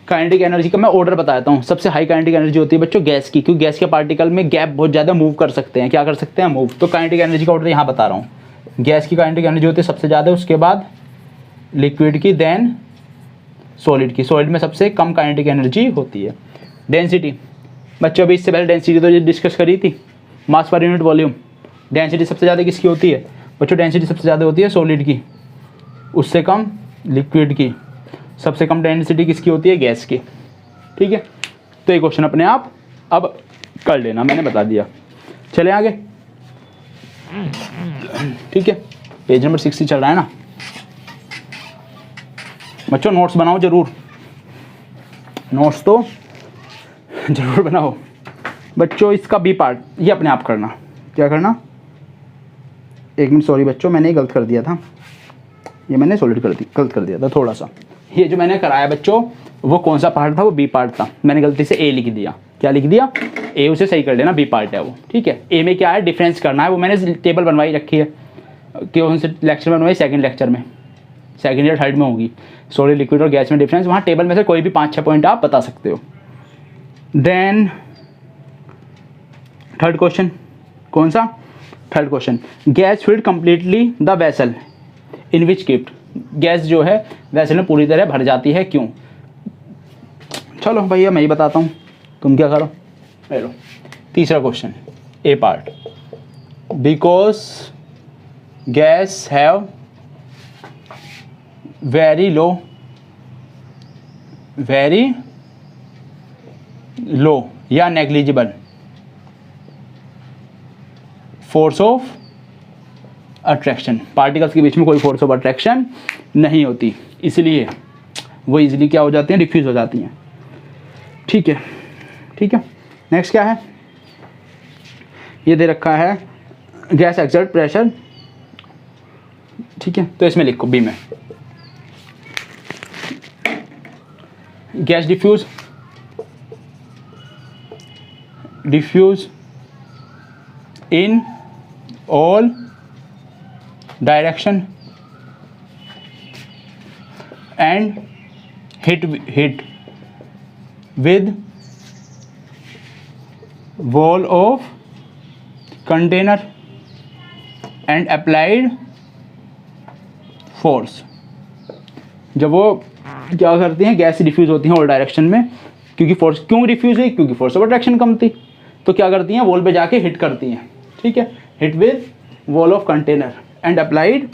काइनेटिक एनर्जी का मैं ऑर्डर बताता हूँ. सबसे हाई काइनेटिक एनर्जी होती है बच्चों गैस की, क्योंकि गैस के पार्टिकल में गैप बहुत ज़्यादा मूव कर सकते हैं. क्या कर सकते हैं? मूव. तो काइनेटिक एनर्जी का ऑर्डर यहाँ बता रहा हूँ. गैस की काइनेटिक एनर्जी होती है सबसे ज़्यादा, उसके बाद लिक्विड की, देन सॉलिड की. सॉलिड में सबसे कम काइनेटिक एनर्जी होती है. डेंसिटी बच्चों अभी इससे पहले डेंसिटी तो डिस्कस करी थी. मास पर यूनिट वॉल्यूम. डेंसिटी सबसे ज़्यादा किसकी होती है बच्चों? डेंसिटी सबसे ज़्यादा होती है सॉलिड की, उससे कम लिक्विड की, सबसे कम डेंसिटी किसकी होती है? गैस की. ठीक है. तो ये क्वेश्चन अपने आप अब कर लेना, मैंने बता दिया. चले आगे. ठीक है. पेज नंबर 60 चल रहा है ना बच्चों. नोट्स बनाओ जरूर, नोट्स तो जरूर बनाओ बच्चों. इसका बी पार्ट ये अपने आप करना. क्या करना? एक मिनट, सॉरी बच्चों, मैंने गलत कर दिया था. ये मैंने गलत कर दिया था थोड़ा सा. ये जो मैंने कराया बच्चों, वो कौन सा पार्ट था? वो बी पार्ट था. मैंने गलती से ए लिख दिया. क्या लिख दिया? ए. उसे सही कर लेना, बी पार्ट है वो. ठीक है. ए में क्या है? डिफरेंस करना है. वो मैंने टेबल बनवाई रखी है. कौन से लेक्चर में बनवाई? सेकंड लेक्चर में, सेकंड या थर्ड में होगी. सॉलिड, लिक्विड और गैस में डिफरेंस. वहाँ टेबल में से कोई भी 5-6 पॉइंट आप बता सकते हो. Then third question. कौन सा? Third question. Gas filled completely the vessel in which keeped. Gas जो है वेसल में पूरी तरह भर जाती है, क्यों? चलो भैया मैं ही बताता हूँ, तुम क्या करो. लो तीसरा question, a part. Because gas have very low या negligible force of attraction. Particles के बीच में कोई फोर्स ऑफ अट्रैक्शन नहीं होती, इसलिए वो इजीली क्या हो जाती हैं? डिफ्यूज हो जाती हैं. ठीक है. ठीक है. नेक्स्ट क्या है? ये दे रखा है गैस एक्सर्ट प्रेशर. ठीक है. तो इसमें लिखो बी में gas diffuse in all direction and hit with wall of container and applied force. जब वो क्या करती हैं? गैस डिफ्यूज होती हैं ऑल डायरेक्शन में. क्योंकि फोर्स क्यों डिफ्यूज हुई? क्योंकि फोर्स ऑफ अट्रैक्शन कम थी. तो क्या करती हैं? वॉल पे जाके हिट करती हैं. ठीक है. Hit with wall of container and applied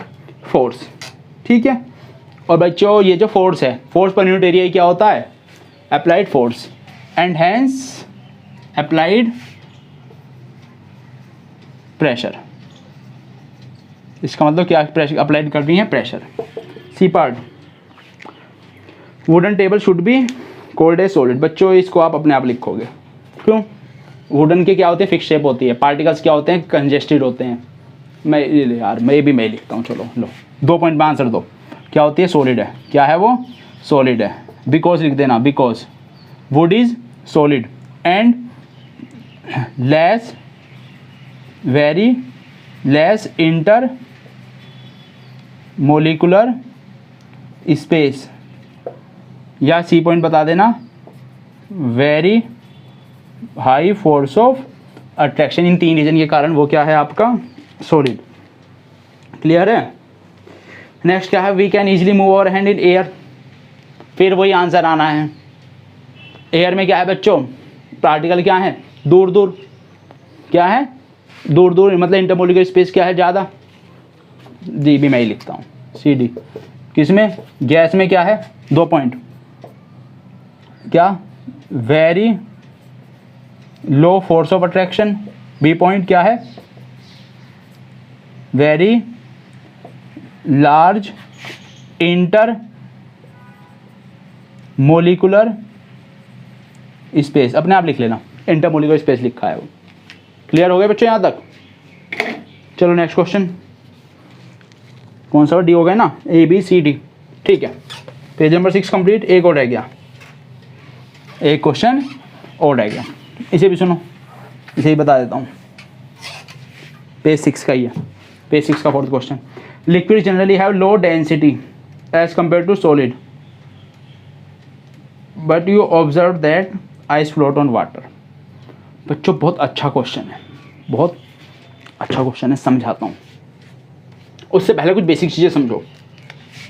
force. ठीक है. और बच्चों ये जो फोर्स है, फोर्स पर यूनिट एरिया क्या होता है? Applied force. And hence applied pressure. इसका मतलब क्या? प्रेशर अप्लाइड कर रही है pressure. C part. Wooden table should be called as solid. बच्चों इसको आप अपने आप लिखोगे. क्यों? वुडन के क्या होती है? फिक्स शेप होती है. पार्टिकल्स क्या होते हैं? कंजेस्टेड होते हैं. मैं मैं लिखता हूँ. चलो लो 2 पॉइंट में आंसर दो. क्या होती है? सॉलिड है. क्या है वो? सॉलिड है. बिकॉज लिख देना. Because wood is solid and less, very less inter molecular space, या सी पॉइंट बता देना, very high force of attraction. इन 3 रीजन के कारण वो क्या है आपका सॉलिड। क्लियर है। नेक्स्ट क्या है, we can easily move our hand in air. फिर वही आंसर आना है। एयर में क्या है बच्चों, पार्टिकल क्या है, दूर दूर, क्या है दूर दूर, मतलब इंटरमोलिकुलर स्पेस क्या है ज़्यादा, डी भी मैं ही लिखता हूँ, सी डी। किसमें, गैस में क्या है 2 पॉइंट, क्या very low force of attraction, B point क्या है very large inter molecular space, अपने आप लिख लेना, इंटर मोलिकुलर स्पेस लिखा है वो। क्लियर हो गया बच्चों यहाँ तक। चलो नेक्स्ट क्वेश्चन, कौन सा डी हो गया ना, ए बी सी डी। ठीक है, पेज नंबर 6 कंप्लीट। एक और रह गया, एक क्वेश्चन और रह गया, इसे भी सुनो, इसे ही बता देता हूँ। पेज 6 का ही है, पेज 6 का 4th question. Liquid generally have low density as compare to solid, but you observe that ice float on water. बच्चों बहुत अच्छा क्वेश्चन है, बहुत अच्छा क्वेश्चन है, समझाता हूँ। उससे पहले कुछ बेसिक चीज़ें समझो।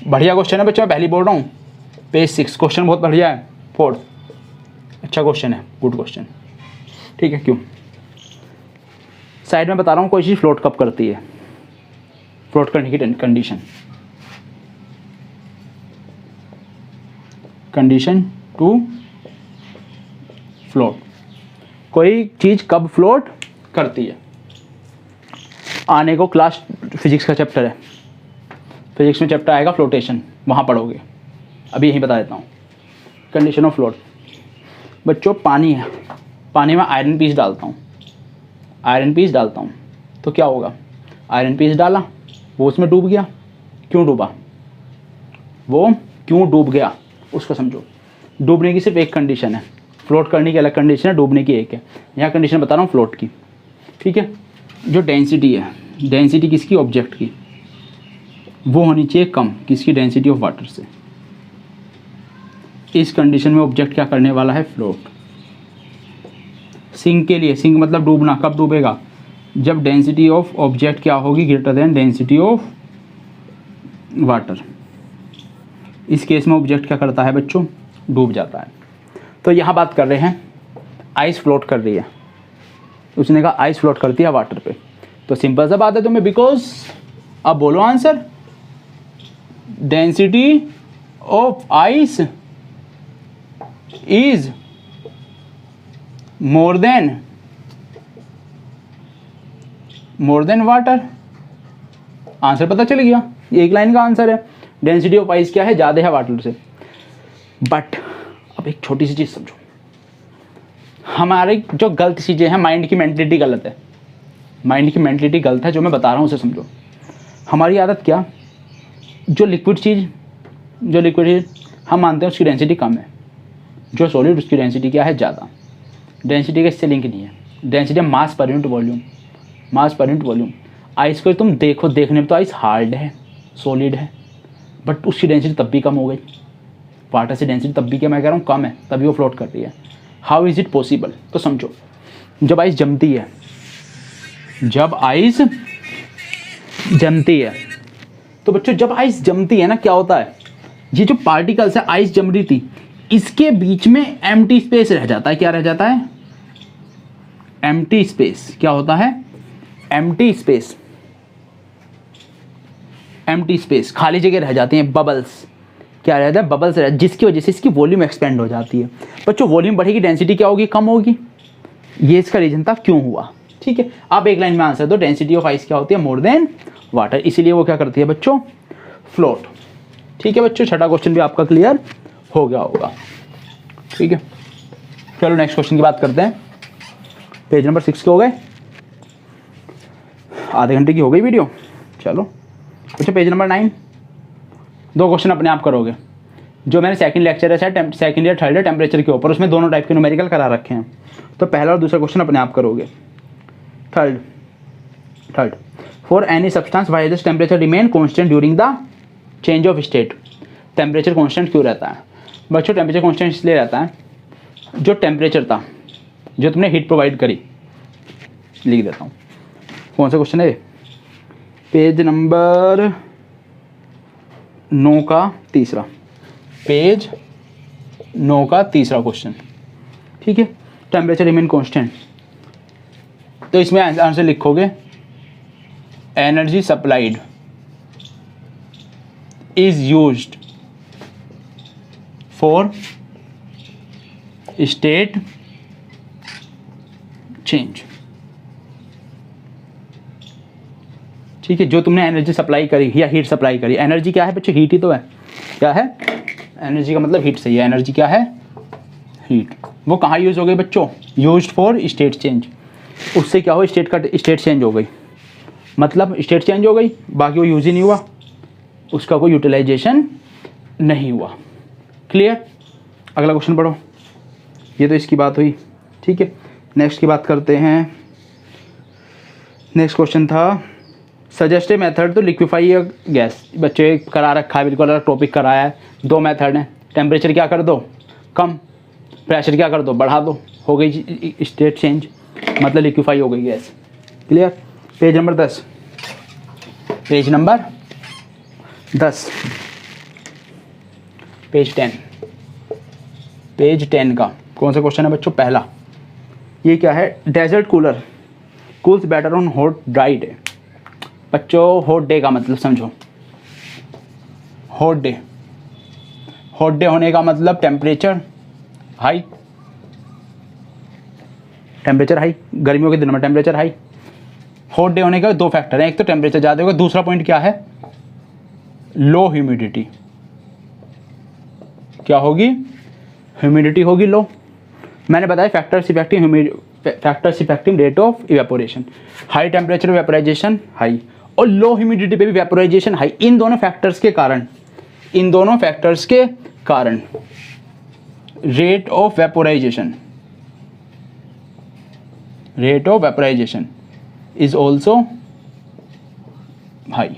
बढ़िया क्वेश्चन है बच्चों, मैं पहले बोल रहा हूँ। पेज 6 क्वेश्चन बहुत बढ़िया है, 4th अच्छा क्वेश्चन है, गुड क्वेश्चन। ठीक है, क्यों साइड में बता रहा हूँ, कोई चीज़ फ्लोट कब करती है, फ्लोट करने की कंडीशन, कंडीशन टू फ्लोट, कोई चीज़ कब फ्लोट करती है। आने को क्लास फिजिक्स का चैप्टर है, फिजिक्स में चैप्टर आएगा फ्लोटेशन, वहाँ पढ़ोगे। अभी यहीं बता देता हूँ कंडीशन ऑफ फ्लोट। बच्चों पानी है, पानी में आयरन पीस डालता हूँ, आयरन पीस डालता हूँ तो क्या होगा, आयरन पीस डाला, वो उसमें डूब गया। क्यों डूबा, वो क्यों डूब गया उसको समझो। डूबने की सिर्फ एक कंडीशन है, फ्लोट करने की अलग कंडीशन है, डूबने की एक है। यहाँ कंडीशन बता रहा हूँ फ्लोट की। ठीक है, जो डेंसिटी है, डेंसिटी किसकी, ऑब्जेक्ट की, वो होनी चाहिए कम, किसकी, डेंसिटी ऑफ वाटर से। इस कंडीशन में ऑब्जेक्ट क्या करने वाला है, फ्लोट। सिंक के लिए, सिंक मतलब डूबना, कब डूबेगा, जब डेंसिटी ऑफ ऑब्जेक्ट क्या होगी, greater than density of water. इस केस में ऑब्जेक्ट क्या करता है बच्चों, डूब जाता है। तो यहाँ बात कर रहे हैं आइस फ्लोट कर रही है, उसने कहा आइस फ्लोट करती है वाटर पे, तो सिंपल सा बात है तुम्हें, बिकॉज, अब बोलो answer, density of ice is more than water. Answer पता चल गया, ये एक लाइन का आंसर है। डेंसिटी ऑफ आइस क्या है, ज़्यादा है वाटर से। बट अब एक छोटी सी चीज़ समझो, हमारे जो गलत चीज़ें हैं, माइंड की मेंटलिटी गलत है, माइंड की मेंटलिटी गलत है, जो मैं बता रहा हूँ उसे समझो। हमारी आदत क्या, जो लिक्विड चीज़ हम मानते हैं उसकी डेंसिटी कम है, जो सॉलिड उसकी डेंसिटी क्या है, ज़्यादा। डेंसिटी का इससे लिंक नहीं है, density mass per unit volume, मास पर यूनिट वॉल्यूम। आइस को तुम देखो, देखने में तो आइस हार्ड है, सॉलिड है, बट उसकी डेंसिटी तब भी कम हो गई। वाटर से डेंसिटी तब भी क्या मैं कह रहा हूँ, कम है, तभी वो फ्लोट कर रही है। हाउ इज़ इट पॉसिबल, तो समझो, जब आइस जमती है, जब आइस जमती है, तो बच्चों जब आइस जमती है ना, क्या होता है, ये जो पार्टिकल्स है, आइस जम रही थी, इसके बीच में एम्प्टी स्पेस रह जाता है। क्या रह जाता है, एम्प्टी स्पेस। क्या होता है, एम्प्टी स्पेस, एम्प्टी स्पेस, खाली जगह रह जाती हैं, बबल्स। क्या रहता है, बबल्स रह, जिसकी वजह से इसकी वॉल्यूम एक्सपेंड हो जाती है। बच्चों वॉल्यूम बढ़ेगी, डेंसिटी क्या होगी, कम होगी। ये इसका रीजन था क्यों हुआ। ठीक है, आप एक लाइन में आंसर दो, डेंसिटी ऑफ आइस क्या होती है, मोर देन वाटर, इसीलिए वो क्या करती है बच्चों, फ्लोट। ठीक है बच्चों, छठा क्वेश्चन भी आपका क्लियर हो गया होगा। ठीक है, चलो नेक्स्ट क्वेश्चन की बात करते हैं। पेज नंबर 6 के हो गए, आधे घंटे की हो गई वीडियो। चलो अच्छा, पेज नंबर 9, 2 क्वेश्चन अपने आप करोगे। जो मैंने सेकंड लेक्चर है शायद सेकंड या थर्ड टेम्परेचर के ऊपर, उसमें दोनों टाइप के न्यूमेरिकल करा रखे हैं, तो पहला और दूसरा क्वेश्चन अपने आप करोगे। Third for any substance why does temperature remain constant during the change of state. Temperature constant क्यों रहता है बच्चों? टेम्परेचर कांस्टेंट इसलिए रहता है, जो टेम्परेचर था, जो तुमने हीट प्रोवाइड करी, लिख देता हूँ कौन सा क्वेश्चन है, पेज नंबर 9 का तीसरा, पेज 9 का तीसरा क्वेश्चन, ठीक है। टेम्परेचर रिमेन कांस्टेंट, तो इसमें आंसर लिखोगे energy supplied is used for state change, ठीक है। जो तुमने एनर्जी सप्लाई करी या हीट सप्लाई करी, एनर्जी क्या है बच्चों? हीट ही तो है। क्या है? एनर्जी का मतलब हीट सही है। एनर्जी क्या है? हीट। वो कहाँ यूज हो गई बच्चों? Used for state change. उससे क्या हो, स्टेट चेंज हो गई, मतलब स्टेट चेंज हो गई, बाकी वो यूज ही नहीं हुआ, उसका कोई यूटिलाइजेशन नहीं हुआ। क्लियर? अगला क्वेश्चन पढ़ो। ये तो इसकी बात हुई, ठीक है। नेक्स्ट की बात करते हैं। नेक्स्ट क्वेश्चन था suggest a method to liquefy a gas. बच्चे करा रखा है, बिल्कुल अलग टॉपिक कराया है। दो मेथड हैं, टेम्परेचर क्या कर दो कम, प्रेशर क्या कर दो बढ़ा दो, हो गई स्टेट चेंज, मतलब लिक्विफाई हो गई gas. Clear? Page number 10, page number 10, page 10, page 10 का कौन सा क्वेश्चन है बच्चों? पहला। ये क्या है? Desert cooler cools better on hot dry day. बच्चों हॉट डे का मतलब समझो, हॉट डे, हॉट डे होने का मतलब टेम्परेचर हाई, टेम्परेचर हाई, गर्मियों के दिनों में टेम्परेचर हाई। हॉट डे होने के दो फैक्टर हैं, एक तो टेम्परेचर ज़्यादा होगा, दूसरा पॉइंट क्या है? Low humidity. क्या होगी? ह्यूमिडिटी होगी लो। मैंने बताया factors affecting rate of evaporation. High temperature vaporisation high, और लो ह्यूमिडिटी पे भी वेपोराइजेशन हाई। इन दोनों फैक्टर्स के कारण rate of vaporisation is also high.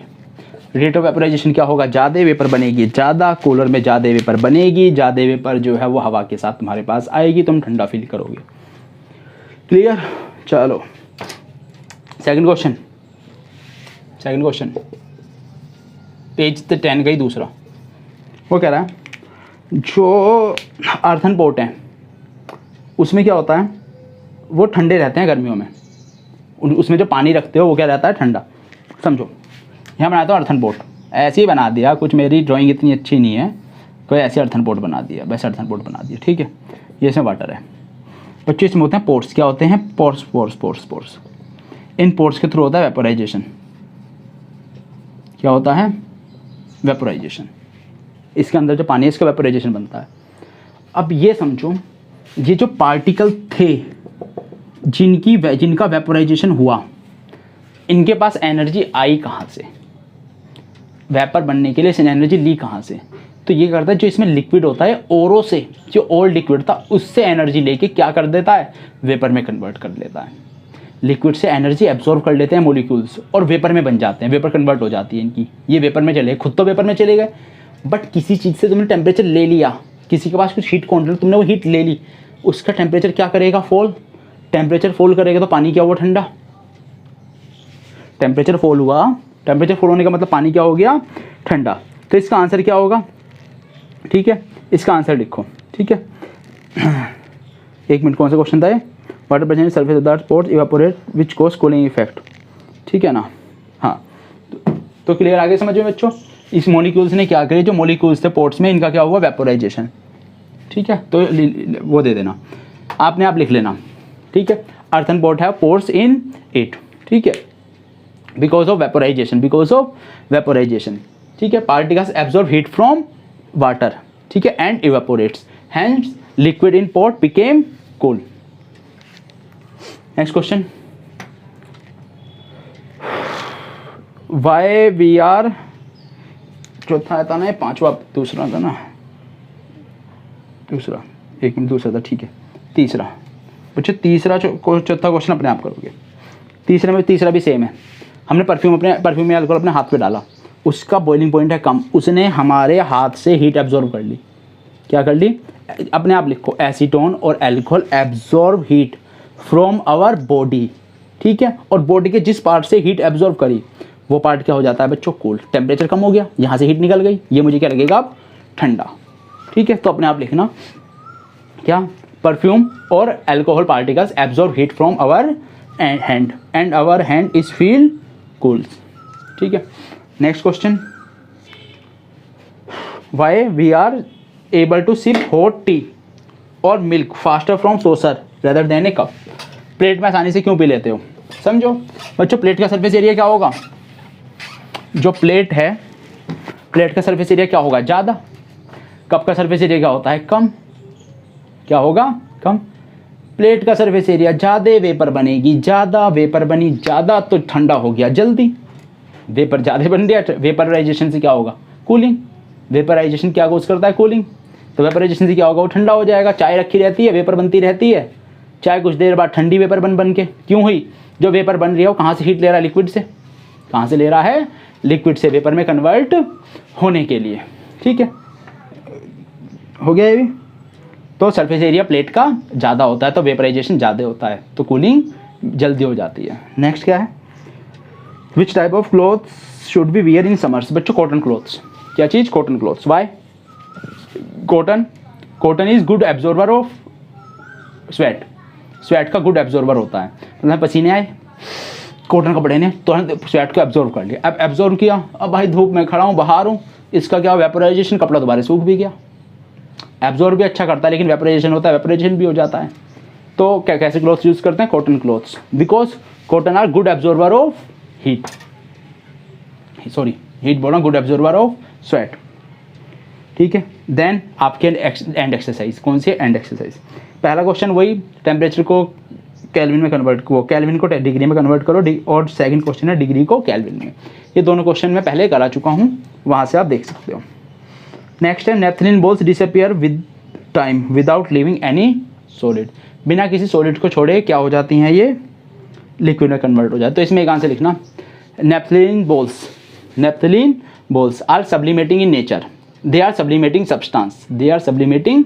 Rate of vaporisation क्या होगा? ज़्यादा वेपर बनेगी, ज़्यादा कूलर में ज़्यादा वेपर बनेगी, ज़्यादा वेपर जो है वो हवा के साथ तुम्हारे पास आएगी, तुम ठंडा फील करोगे। क्लियर? चलो सेकंड क्वेश्चन, पेज 10 का ही दूसरा। वो कह रहा है जो अर्थन पोर्ट हैं उसमें क्या होता है, वो ठंडे रहते हैं गर्मियों में, उसमें जो पानी रखते हो वो क्या रहता है? ठंडा। समझो यहाँ बनाया तो अर्थन पोर्ट, ऐसे ही बना दिया, कुछ मेरी ड्राइंग इतनी अच्छी नहीं है, कोई ऐसे अर्थन पोर्ट बना दिया, वैसे अर्थन पोर्ट बना दिया, ठीक है। ये इसमें वाटर है बच्चों, इसमें होते हैं पोर्ट्स। क्या होते हैं? पोर्ट्स। इन पोर्ट्स के थ्रू होता है वेपोराइजेशन। क्या होता है? वेपोराइजेशन। इसके अंदर जो पानी है इसका वेपोराइजेशन बनता है। अब ये समझो, ये जो पार्टिकल थे जिनका वेपोराइजेशन हुआ, इनके पास एनर्जी आई कहाँ से? वेपर बनने के लिए इसने एनर्जी ली कहाँ से? तो ये करता है, जो इसमें लिक्विड होता है ओरो से, जो ओल्ड लिक्विड था उससे एनर्जी लेके क्या कर देता है? वेपर में कन्वर्ट कर लेता है। लिक्विड से एनर्जी एब्जॉर्ब कर लेते हैं मॉलिक्यूल्स और वेपर में बन जाते हैं, वेपर कन्वर्ट हो जाती है इनकी। ये वेपर में चले, खुद तो वेपर में चले गए, बट किसी चीज़ से तुमने टेम्परेचर ले लिया, किसी के पास कुछ हीट क्वांटिटी, तुमने वो हीट ले ली, उसका टेम्परेचर क्या करेगा? फॉल। टेम्परेचर फॉल करेगा तो पानी क्या हुआ? ठंडा। टेम्परेचर फॉल हुआ, टेम्परेचर फॉल होने का मतलब पानी क्या हो गया? ठंडा। तो इसका आंसर क्या होगा? ठीक है, इसका आंसर लिखो, ठीक है। एक मिनट, कौन सा क्वेश्चन था ये? Water present surface of the ports evaporate which cause cooling effect, ठीक है ना? हाँ, तो क्लियर आगे समझो बच्चों। इस मॉलिक्यूल्स ने क्या करी, जो मॉलिक्यूल्स थे पोर्ट्स में, इनका क्या हुआ? वेपोराइजेशन, ठीक है। तो वो दे देना, आपने आप लिख लेना, ठीक है। अर्थन पोर्ट है पोर्ट्स इन इट, ठीक है, बिकॉज ऑफ वेपोराइजेशन, ठीक है। Particles absorb heat from water, ठीक है, and evaporates, hence liquid in pot became cool. Next question, why we are, चौथा था ना, पांचवा दूसरा था ना, दूसरा, एक मिनट, दूसरा था, ठीक है। तीसरा बच्चों, तीसरा चौथा क्वेश्चन अपने आप करोगे। तीसरे में तीसरा भी सेम है। हमने परफ्यूम में अल्कोहल अपने हाथ पे डाला, उसका बॉइलिंग पॉइंट है कम, उसने हमारे हाथ से हीट एब्जॉर्ब कर ली। क्या कर ली? अपने आप लिखो, एसीटोन और alcohol absorb heat from our body, ठीक है। और बॉडी के जिस पार्ट से हीट एब्जॉर्ब करी वो पार्ट क्या हो जाता है बच्चों? कोल्ड। टेम्परेचर कम हो गया, यहाँ से हीट निकल गई, ये मुझे क्या लगेगा अब? ठंडा, ठीक है। तो अपने आप लिखना क्या? परफ्यूम और alcohol particles absorb heat from our hand and our hand is feel cools, ठीक है। Next question, why we are able to sip hot tea और milk faster from saucer rather than a cup. Plate में आसानी से क्यों P लेते हो? समझो बच्चों, प्लेट का सरफेस एरिया क्या होगा? जो प्लेट है, प्लेट का सरफेस एरिया क्या होगा? ज़्यादा। कप का सरफेस एरिया क्या होता है? कम। क्या होगा? कम। प्लेट का सरफेस एरिया, ज़्यादा वेपर बनेगी, ज़्यादा वेपर बनी, ज़्यादा तो ठंडा हो गया जल्दी। वेपर ज़्यादा बन गया, वेपराइजेशन से क्या होगा? कूलिंग। वेपराइजेशन क्या कोज करता है? कूलिंग। तो वेपराइजेशन से क्या होगा? वो ठंडा हो जाएगा। चाय रखी रहती है, वेपर बनती रहती है, चाय कुछ देर बाद ठंडी वेपर बन के क्यों हुई? जो वेपर बन रही है वो कहाँ से हीट ले रहा है? लिक्विड से। कहाँ से ले रहा है? लिक्विड से वेपर में कन्वर्ट होने के लिए, ठीक है। हो गया ये भी। तो सरफेस एरिया प्लेट का ज़्यादा होता है तो वेपराइजेशन ज़्यादा होता है, तो कूलिंग जल्दी हो जाती है। नेक्स्ट क्या है? Which type of clothes should be wear in summers? बच्चों कॉटन क्लोथ्स। क्या चीज़? Cotton clothes. Why? Cotton is good absorber of sweat. Sweat का गुड एब्जॉर्बर होता है। मतलब पसीने आए, कॉटन कपड़े ने तुरंत स्वेट को एब्जॉर्ब कर लिया। अब एब्जॉर्ब किया, अब भाई धूप में खड़ा हूँ, बाहर हूँ, इसका क्या? वेपराइजेशन, कपड़ा दोबारा सूख भी गया। एब्जॉर्ब भी अच्छा करता है लेकिन वेपराइजेशन होता है, वेपराइजेशन भी हो जाता है। तो क्या कैसे क्लोथ्स यूज़ करते हैं? Cotton clothes, because cotton are good absorber of heat, sorry heat बोला, गुड एब्जॉर्बर ऑफ स्वेट, ठीक है। देन आपके एंड एक्सरसाइज, कौन सी? End exercise. पहला क्वेश्चन वही, टेम्परेचर को केल्विन में कन्वर्ट को, केल्विन को डिग्री में कन्वर्ट करो, और सेकंड क्वेश्चन है डिग्री को केल्विन में। ये दोनों क्वेश्चन मैं पहले करा चुका हूँ, वहाँ से आप देख सकते हो। नेक्स्ट है, naphthalene balls disappear with time without leaving any solid. बिना किसी सॉलिड को छोड़े क्या हो जाती हैं ये? लिक्विड में कन्वर्ट हो जाए। तो इसमें एक आंसर लिखना, naphthalene balls are sublimating in nature, they are sublimating substance, they are sublimating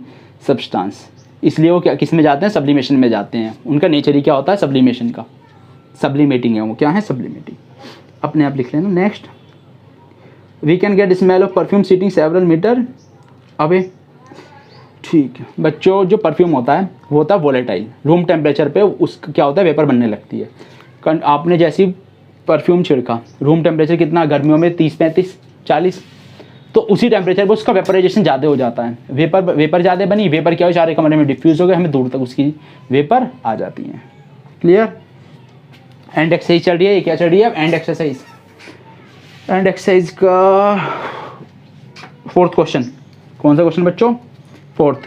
substance. इसलिए वो क्या किस में जाते हैं? सब्लिमेशन में जाते हैं। उनका नेचर ही क्या होता है? सब्लिमेशन का। सब्लिमेटिंग है वो, क्या है? सब्लिमेटिंग। अपने आप लिख लेना। Next, we can get smell of perfume sitting several metres away, ठीक है। बच्चों जो परफ्यूम होता है वो होता है वोलेटाइल, रूम टेम्परेचर पे उसका क्या होता है? वेपर बनने लगती है। आपने जैसी परफ्यूम छिड़का, रूम टेम्परेचर कितना? गर्मियों में 30, 35, 40, तो उसी टेम्परेचर पर उसका वेपराइजेशन ज़्यादा हो जाता है। वेपर ज़्यादा बनी, वेपर क्या हो? सारे कमरे में डिफ्यूज़ हो गए, हमें दूर तक उसकी वेपर आ जाती है। क्लियर? एंड एक्सरसाइज चल रही है, ये क्या चल रही है? And exercise. एंड एक्सरसाइज का फोर्थ क्वेश्चन, कौन सा क्वेश्चन बच्चों? Fourth,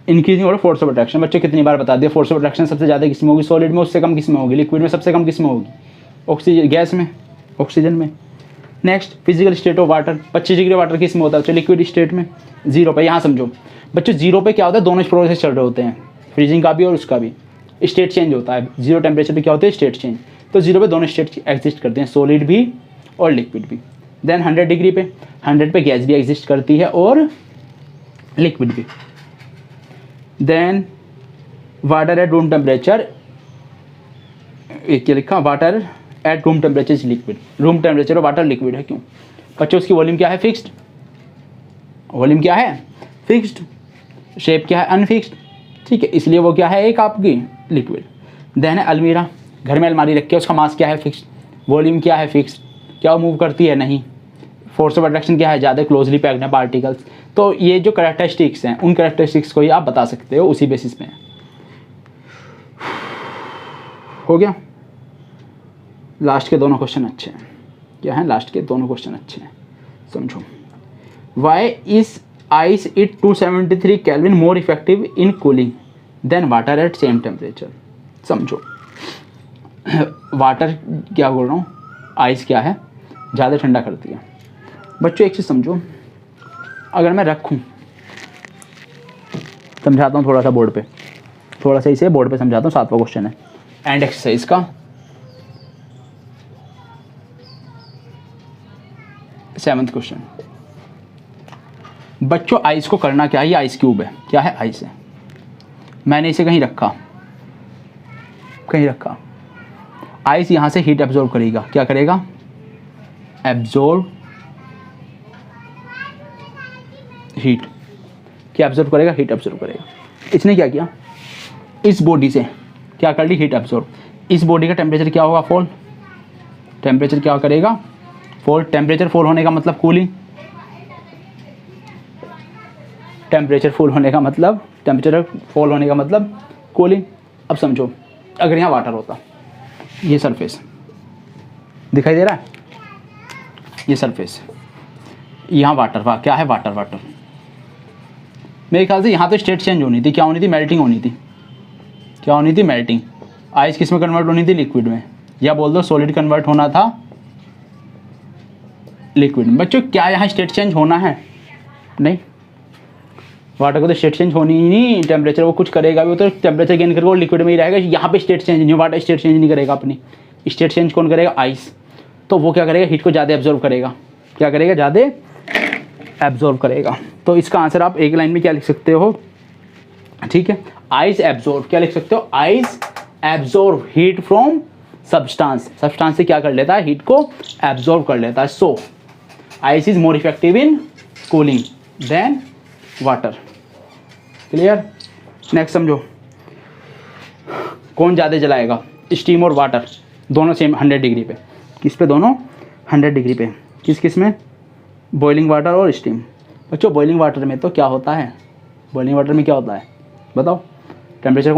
increasing order force of attraction. बच्चों कितनी बार बता दिया, फोर्स ऑफ अट्रैक्शन सबसे ज़्यादा किस में होगी? सॉलिड में। उससे कम किस में होगी? लिक्विड में। सबसे कम किस में होगी? ऑक्सीजन, गैस में, ऑक्सीजन में। Next, physical state of water, 25 degree water किस में होता है? लिक्विड स्टेट में। 0 पे, यहाँ समझो बच्चों, 0 पे क्या होता है? दोनों प्रोसेस चल रहे होते हैं, फ्रीजिंग का भी और उसका भी। स्टेट चेंज होता है 0 टेम्परेचर पे, क्या होता है? State change. तो 0 पे दोनों स्टेट एग्जिस्ट करते हैं, सॉलिड भी और लिक्विड भी। देन 100 डिग्री पे, 100 पे गैस भी एग्जिस्ट करती है और लिक्विड भी। Then water at room temperature, एक क्या लिखा? Water at room temperature is liquid. Room temperature और वाटर लिक्विड है, क्यों बच्चों? उसकी वॉल्यूम क्या है? फिक्स्ड। वॉल्यूम क्या है? फिक्स्ड। शेप क्या है? अनफिक्स्ड, ठीक है। इसलिए वो क्या है? एक आपकी लिक्विड। देन है अलमीरा, घर में अलमारी रखी है, उसका मास क्या है? फिक्स्ड। वॉल्यूम क्या है? फिक्स्ड। क्या वो मूव करती है? नहीं। फोर्स ऑफ अट्रैक्शन क्या है? ज़्यादा क्लोजली पैक्ड है पार्टिकल्स। तो ये जो कैरेक्टरिस्टिक्स हैं, उन कैरेक्टरिस्टिक्स को ही आप बता सकते हो उसी बेसिस पे। हो गया? लास्ट के दोनों क्वेश्चन अच्छे हैं। क्या है? लास्ट के दोनों क्वेश्चन अच्छे हैं, समझो। Why is ice at 273 kelvin more effective in cooling than water at same temperature? समझो, वाटर क्या बोल रहा हूँ, आइस क्या है? ज़्यादा ठंडा करती है। बच्चों एक चीज़ समझो, अगर मैं रखूँ समझाता हूँ थोड़ा सा बोर्ड पे, थोड़ा सा इसे बोर्ड पे समझाता हूँ। 7वां क्वेश्चन है एंड एक्सरसाइज का 7th क्वेश्चन। बच्चों आइस को करना क्या है, ये आइस क्यूब है, क्या है, आइस है। मैंने इसे कहीं रखा, आइस यहाँ से हीट एब्जॉर्ब करेगा, क्या करेगा, एब्जॉर्ब हीट, क्या एब्जॉर्ब करेगा, हीट एब्जॉर्ब करेगा। इसने क्या किया, इस बॉडी से क्या कर ली, हीट एब्जॉर्ब। इस बॉडी का टेम्परेचर क्या होगा, फॉल, टेम्परेचर क्या करेगा, फॉल। टेम्परेचर फॉल होने का मतलब कूलिंग, टेम्परेचर फॉल होने का मतलब कूलिंग। अब समझो अगर यहाँ वाटर होता, ये सरफेस दिखाई दे रहा है, ये सरफेस, यहाँ वाटर, क्या है, वाटर। मेरे ख्याल से यहाँ तो स्टेट चेंज होनी थी, क्या होनी थी, मेल्टिंग होनी थी, क्या होनी थी, मेल्टिंग। आइस किस में कन्वर्ट होनी थी, लिक्विड में, या बोल दो सॉलिड कन्वर्ट होना था लिक्विड में। बच्चों क्या यहाँ स्टेट चेंज होना है, नहीं, वाटर को तो स्टेट चेंज होनी ही नहीं, टेम्परेचर वो कुछ करेगा भी, वो तो टेम्परेचर गेन करके वो लिक्विड में ही रहेगा। यहाँ पे स्टेट चेंज नहीं, वाटर स्टेट चेंज नहीं करेगा अपनी, स्टेट चेंज कौन करेगा, आइस। तो वो क्या करेगा, हीट को ज़्यादा एब्जॉर्व करेगा, क्या करेगा, ज़्यादा एब्जॉर्व करेगा। तो इसका आंसर आप एक लाइन में क्या लिख सकते हो, ठीक है, आइस एब्जॉर्व, क्या लिख सकते हो, ice absorb heat from substance, substance से क्या कर लेता है, हीट को एब्जॉर्व कर लेता है। So ice is more effective in cooling than water. Clear. Next समझो, कौन ज़्यादा जलाएगा, स्टीम और वाटर, दोनों सेम 100 डिग्री पे, किस पे, दोनों 100 डिग्री पे, किस में, बॉइलिंग वाटर और स्टीम। बच्चों बॉइलिंग वाटर में तो क्या होता है, बॉइलिंग वाटर में क्या होता है बताओ, टेम्परेचर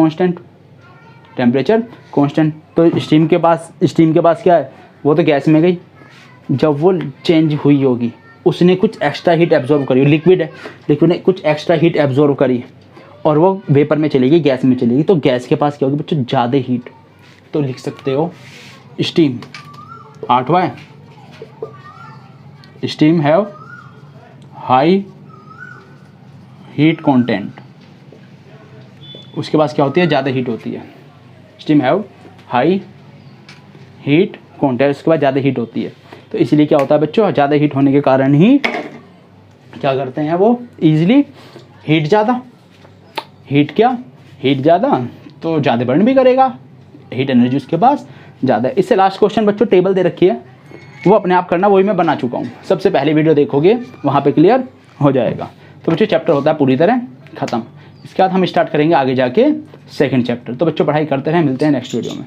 कांस्टेंट। तो स्टीम के पास क्या है, वो तो गैस में गई, जब वो चेंज हुई होगी उसने कुछ एक्स्ट्रा हीट एब्जॉर्व करी, लिक्विड ने कुछ एक्स्ट्रा हीट एब्जॉर्व करी और वो वेपर में चलेगी, गैस में चलेगी, तो गैस के पास क्या होगी बच्चों, ज़्यादा हीट। तो लिख सकते हो स्टीम, 8वां है, steam have high heat content, उसके पास क्या होती है, ज़्यादा हीट होती है। Steam have high heat content, उसके बाद ज़्यादा हीट होती है। तो इसलिए क्या होता है बच्चों, ज़्यादा हीट होने के कारण ही क्या करते हैं वो, ईजिली हीट ज़्यादा, हीट ज़्यादा तो ज़्यादा बर्न भी करेगा, हीट एनर्जी उसके पास ज़्यादा है। इससे लास्ट क्वेश्चन बच्चों टेबल दे रखी है, वो अपने आप करना, वही मैं बना चुका हूँ, सबसे पहले वीडियो देखोगे वहाँ पे क्लियर हो जाएगा। तो बच्चों चैप्टर होता है पूरी तरह ख़त्म। इसके बाद हम स्टार्ट करेंगे आगे जाके सेकंड चैप्टर। तो बच्चों पढ़ाई करते रहें, मिलते हैं नेक्स्ट वीडियो में।